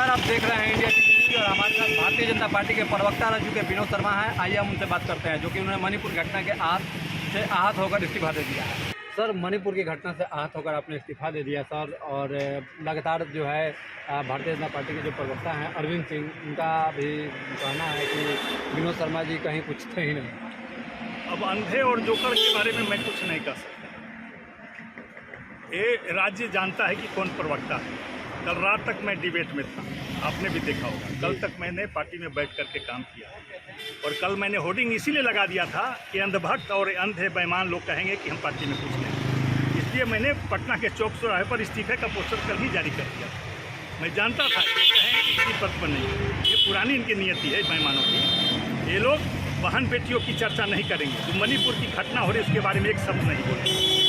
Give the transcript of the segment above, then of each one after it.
नमस्कार, आप देख रहे हैं इंडिया टीवी न्यूज और हमारे साथ भारतीय जनता पार्टी के प्रवक्ता रह चुके विनोद शर्मा हैं। आइए हम उनसे बात करते हैं, जो कि उन्होंने मणिपुर घटना के आहत होकर इस्तीफा दे दिया है। सर, मणिपुर की घटना से आहत होकर आपने इस्तीफा दे दिया सर, और लगातार जो है भारतीय जनता पार्टी के जो प्रवक्ता हैं अरविंद सिंह, उनका भी कहना है कि विनोद शर्मा जी कहीं कुछ थे ही नहीं। अब अंधे और जोकर के बारे में मैं कुछ नहीं कर सकता। ये राज्य जानता है कि कौन प्रवक्ता है। कल रात तक मैं डिबेट में था, आपने भी देखा होगा। कल तक मैंने पार्टी में बैठ करके काम किया और कल मैंने होर्डिंग इसीलिए लगा दिया था कि अंधभक्त और अंधे बेईमान लोग कहेंगे कि हम पार्टी में कुछ नहीं। इसलिए मैंने पटना के चौक चौराहे पर इस्तीफे का पोस्टर कल ही जारी कर दिया था। मैं जानता था कि कहें कि किसी पद पर नहीं। ये पुरानी इनकी नियति है बेईमानों की। ये लोग बहन बेटियों की चर्चा नहीं करेंगे। जो मणिपुर की घटना हो रही है उसके बारे में एक शब्द नहीं बोलेंगे।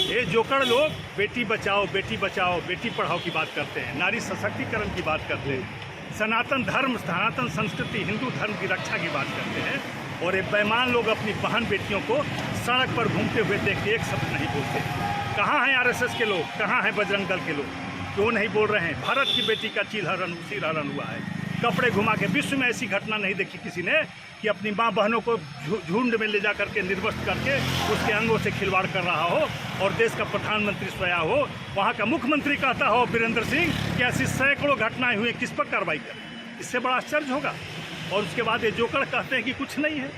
ये जोकर लोग बेटी बचाओ बेटी पढ़ाओ की बात करते हैं, नारी सशक्तिकरण की बात करते हैं, सनातन धर्म सनातन संस्कृति हिंदू धर्म की रक्षा की बात करते हैं। और ये बेईमान लोग अपनी बहन बेटियों को सड़क पर घूमते हुए देख के एक शब्द नहीं बोलते। कहाँ हैं आरएसएस के लोग, कहाँ हैं बजरंग दल के लोग, क्यों नहीं बोल रहे हैं? भारत की बेटी का चीरहरण हुआ है। कपड़े घुमा के विश्व में ऐसी घटना नहीं देखी किसी ने कि अपनी माँ बहनों को झुंड में ले जा करके निर्वस्त्र करके उसके अंगों से खिलवाड़ कर रहा हो और देश का प्रधानमंत्री सोया हो। वहाँ का मुख्यमंत्री कहता हो वीरेंद्र सिंह कि ऐसी सैकड़ों घटनाएं हुई, किस पर कार्रवाई करें? इससे बड़ा आश्चर्य होगा। और उसके बाद ये जोकर कहते हैं कि कुछ नहीं है।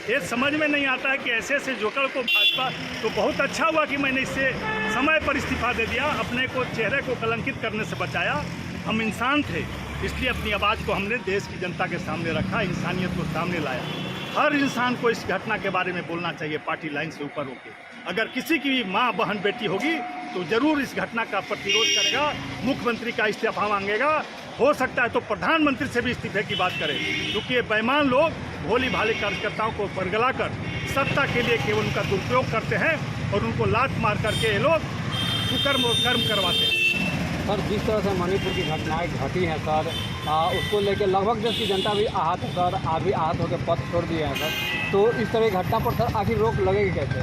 ये समझ में नहीं आता है कि ऐसे ऐसे जोकर को भाजपा, तो बहुत अच्छा हुआ कि मैंने इससे समय पर इस्तीफा दे दिया, अपने को चेहरे को कलंकित करने से बचाया। हम इंसान थे, इसलिए अपनी आवाज़ को हमने देश की जनता के सामने रखा, इंसानियत को सामने लाया। हर इंसान को इस घटना के बारे में बोलना चाहिए, पार्टी लाइन से ऊपर होकर। अगर किसी की भी माँ बहन बेटी होगी तो ज़रूर इस घटना का प्रतिरोध करेगा, मुख्यमंत्री का इस्तीफा मांगेगा, हो सकता है तो प्रधानमंत्री से भी इस्तीफे की बात करें। क्योंकि ये बेईमान लोग भोली भाले कार्यकर्ताओं को बरगला कर सत्ता के लिए केवल उनका दुरुपयोग करते हैं और उनको लात मार करके ये लोग कुकर्म और कर्म करवाते हैं। सर, जिस तरह से मणिपुर की घटनाएं घटी हैं सर, उसको लेकर लगभग देश की जनता भी आहत है सर, आप भी आहत होकर पद छोड़ दिए हैं सर। तो इस तरह की घटना पर सर आखिर रोक लगेगी कैसे?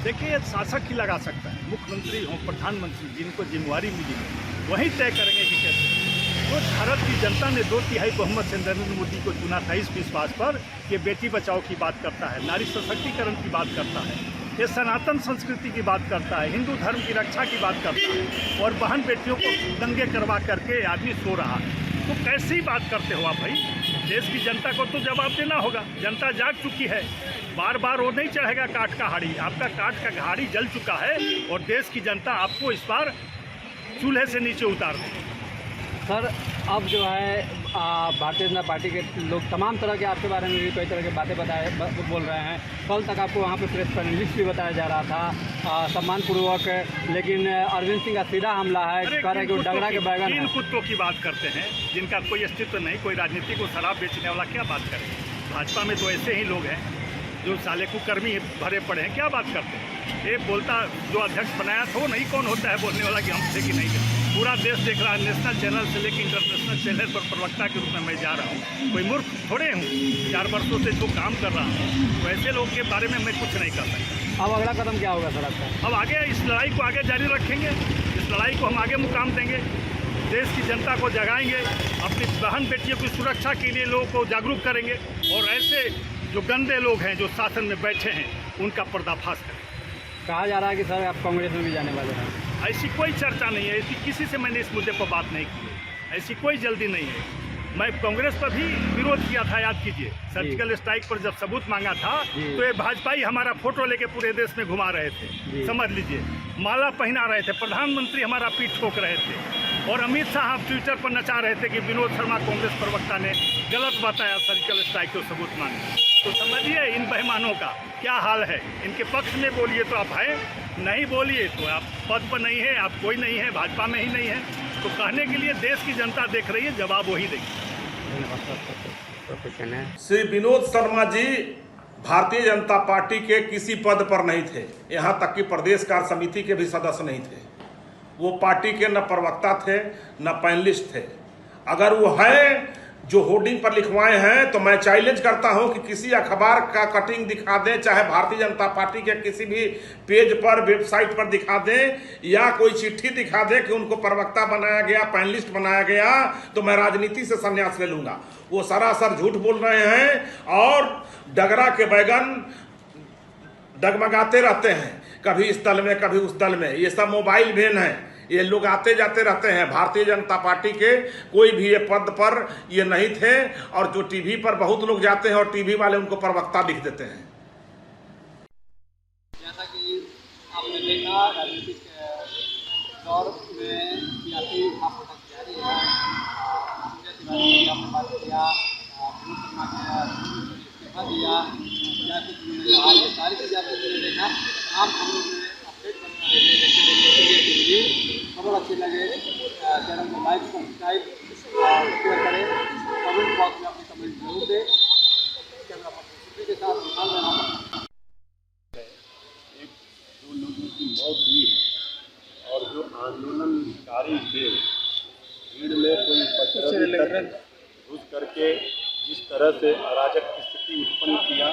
देखिए, शासक ही लगा सकता है, मुख्यमंत्री हो, प्रधानमंत्री, जिनको जिम्मेवारी मिली है वही तय करेंगे कि कैसे। तो भारत की जनता ने 2/3 बहुमत से नरेंद्र मोदी को चुना था इस विश्वास पर कि बेटी बचाओ की बात करता है, नारी सशक्तिकरण की बात करता है, ये सनातन संस्कृति की बात करता है, हिंदू धर्म की रक्षा की बात करता है। और बहन बेटियों को दंगे करवा करके आदमी सो रहा है। तो कैसी बात करते हो आप भाई? देश की जनता को तो जवाब देना होगा। जनता जाग चुकी है, बार बार वो नहीं चढ़ेगा काठ का हाड़ी। आपका काठ का हाड़ी जल चुका है और देश की जनता आपको इस बार चूल्हे से नीचे उतार देगी। सर, अब जो है भारतीय जनता पार्टी के लोग तमाम तरह के आपके बारे में भी कई तरह की बातें बोल रहे हैं। कल तक आपको वहाँ पे प्रेस पैनलिस्ट भी बताया जा रहा था सम्मानपूर्वक, लेकिन अरविंद सिंह का सीधा हमला है, कह रहे हैं कि वो डगरा के बैगन है। इन कुत्तों की बात करते हैं जिनका कोई अस्तित्व नहीं, कोई राजनीति को शराब बेचने वाला क्या बात करे? भाजपा में तो ऐसे ही लोग हैं जो साले कुकर्मी भरे पड़े हैं, क्या बात करते हैं? ये बोलता जो अध्यक्ष बनाया था वो नहीं कौन होता है बोलने वाला कि हम थे कि नहीं थे। पूरा देश देख रहा है, नेशनल चैनल से लेकर इंटरनेशनल चैनल पर प्रवक्ता के रूप में मैं जा रहा हूँ। कोई मूर्ख थोड़े हूँ, 4 वर्षों से जो काम कर रहा हूँ, तो ऐसे लोग के बारे में मैं कुछ नहीं कर सकता। अब अगला कदम क्या होगा सर आपका? अब आगे इस लड़ाई को आगे जारी रखेंगे, इस लड़ाई को हम आगे मुकाम देंगे, देश की जनता को जगाएंगे, अपनी बहन बेटियों की सुरक्षा के लिए लोगों को जागरूक करेंगे और ऐसे जो गंदे लोग हैं जो शासन में बैठे हैं उनका पर्दाफाश करें। कहा जा रहा है कि सर आप कांग्रेस में भी जाने वाले हैं। ऐसी कोई चर्चा नहीं है, ऐसी किसी से मैंने इस मुद्दे पर बात नहीं की है, ऐसी कोई जल्दी नहीं है। मैं कांग्रेस पर भी विरोध किया था, याद कीजिए, सर्जिकल स्ट्राइक पर जब सबूत मांगा था तो ये भाजपा ही हमारा फोटो लेके पूरे देश में घुमा रहे थे, समझ लीजिए, माला पहना रहे थे, प्रधानमंत्री हमारा पीठ ठोक रहे थे और अमित शाह ट्विटर पर नचा रहे थे कि विनोद शर्मा कांग्रेस प्रवक्ता ने गलत बताया सर्जिकल स्ट्राइक को सबूत मांगे। तो समझिए इन बेईमानों का क्या हाल है। इनके पक्ष में बोलिए तो आप हैं, नहीं बोलिए तो आप पद पर नहीं है, आप कोई नहीं है, भाजपा में ही नहीं है। तो कहने के लिए देश की जनता देख रही है, जवाब वही देगी। श्री विनोद शर्मा जी भारतीय जनता पार्टी के किसी पद पर नहीं थे, यहाँ तक कि प्रदेश कार्य समिति के भी सदस्य नहीं थे। वो पार्टी के न प्रवक्ता थे न पैनलिस्ट थे। अगर वो हैं जो होर्डिंग पर लिखवाए हैं, तो मैं चैलेंज करता हूं कि किसी अखबार का कटिंग दिखा दें, चाहे भारतीय जनता पार्टी के किसी भी पेज पर, वेबसाइट पर दिखा दें, या कोई चिट्ठी दिखा दें कि उनको प्रवक्ता बनाया गया, पैनलिस्ट बनाया गया, तो मैं राजनीति से संन्यास ले लूंगा। वो सरासर झूठ बोल रहे हैं और डगरा के बैगन डगमगाते रहते हैं, कभी इस दल में कभी उस दल में। ये सब मोबाइल भेन है, ये लोग आते जाते रहते हैं। भारतीय जनता पार्टी के कोई भी ये पद पर ये नहीं थे, और जो टीवी पर बहुत लोग जाते हैं और टीवी वाले उनको प्रवक्ता लिख देते हैं। जैसा कि आपने देखा, राजनीतिक दौर में सियासी मापदंड जारी है। आपने बात किया, विनोद शर्मा के इस्तीफा दिया, क्या कुछ उन्होंने कहा, ये सारी चीज़ें आपने देखा। हम लोग ने अपडेट करना है, खबर अच्छी लगे चैनल को लाइक, सब्सक्राइब और शेयर करें। कमेंट बॉक्स में अपनी कमेंट जरूर दें। कैमरा पर्सन के साथ विशाल रहना। एक दो लोगों की मौत हुई है और जो आंदोलनकारी थे, भीड़ में कोई पत्थर घुस करके जिस तरह से अराजक स्थिति उत्पन्न किया,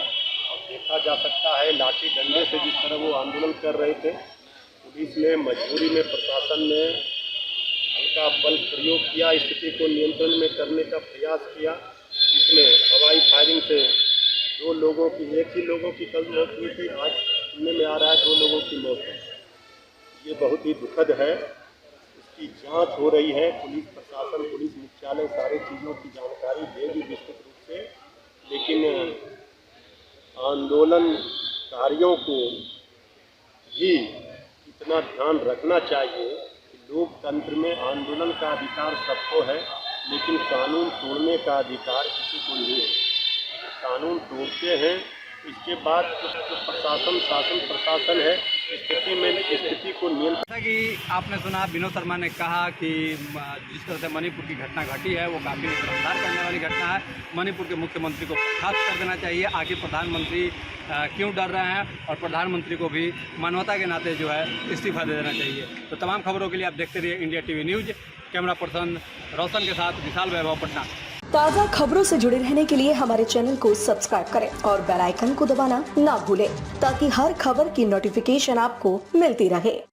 और देखा जा सकता है लाठी डंडे से जिस तरह वो आंदोलन कर रहे थे, पुलिस ने मजबूरी में, प्रशासन ने हल्का बल प्रयोग किया, स्थिति को नियंत्रण में करने का प्रयास किया, जिसमें हवाई फायरिंग से एक ही लोगों की कल मौत हुई थी, आज सुनने में आ रहा है 2 लोगों की मौत है। ये बहुत ही दुखद है। इसकी जांच हो रही है, पुलिस प्रशासन, पुलिस मुख्यालय सारी चीज़ों की जानकारी देगी विस्तृत रूप से, लेकिन आंदोलनकारियों को भी इतना ध्यान रखना चाहिए कि लोकतंत्र में आंदोलन का अधिकार सबको है, लेकिन कानून तोड़ने का अधिकार किसी को नहीं है। कानून तोड़ते हैं, इसके बाद जो प्रशासन, शासन प्रशासन है, स्थिति को नियंत्रण। जैसा कि आपने सुना, विनोद शर्मा ने कहा कि जिस तरह से मणिपुर की घटना घटी है वो काफ़ी गिरफ्तार करने वाली घटना है। मणिपुर के मुख्यमंत्री को बर्खास्त कर देना चाहिए। आखिर प्रधानमंत्री क्यों डर रहे हैं, और प्रधानमंत्री को भी मानवता के नाते जो है इस्तीफा दे देना चाहिए। तो तमाम खबरों के लिए आप देखते रहिए India TV news. Camera person Roshan के साथ विशाल वैभव, पटना। ताज़ा खबरों से जुड़े रहने के लिए हमारे चैनल को सब्सक्राइब करें और बेल आइकन को दबाना ना भूलें, ताकि हर खबर की नोटिफिकेशन आपको मिलती रहे।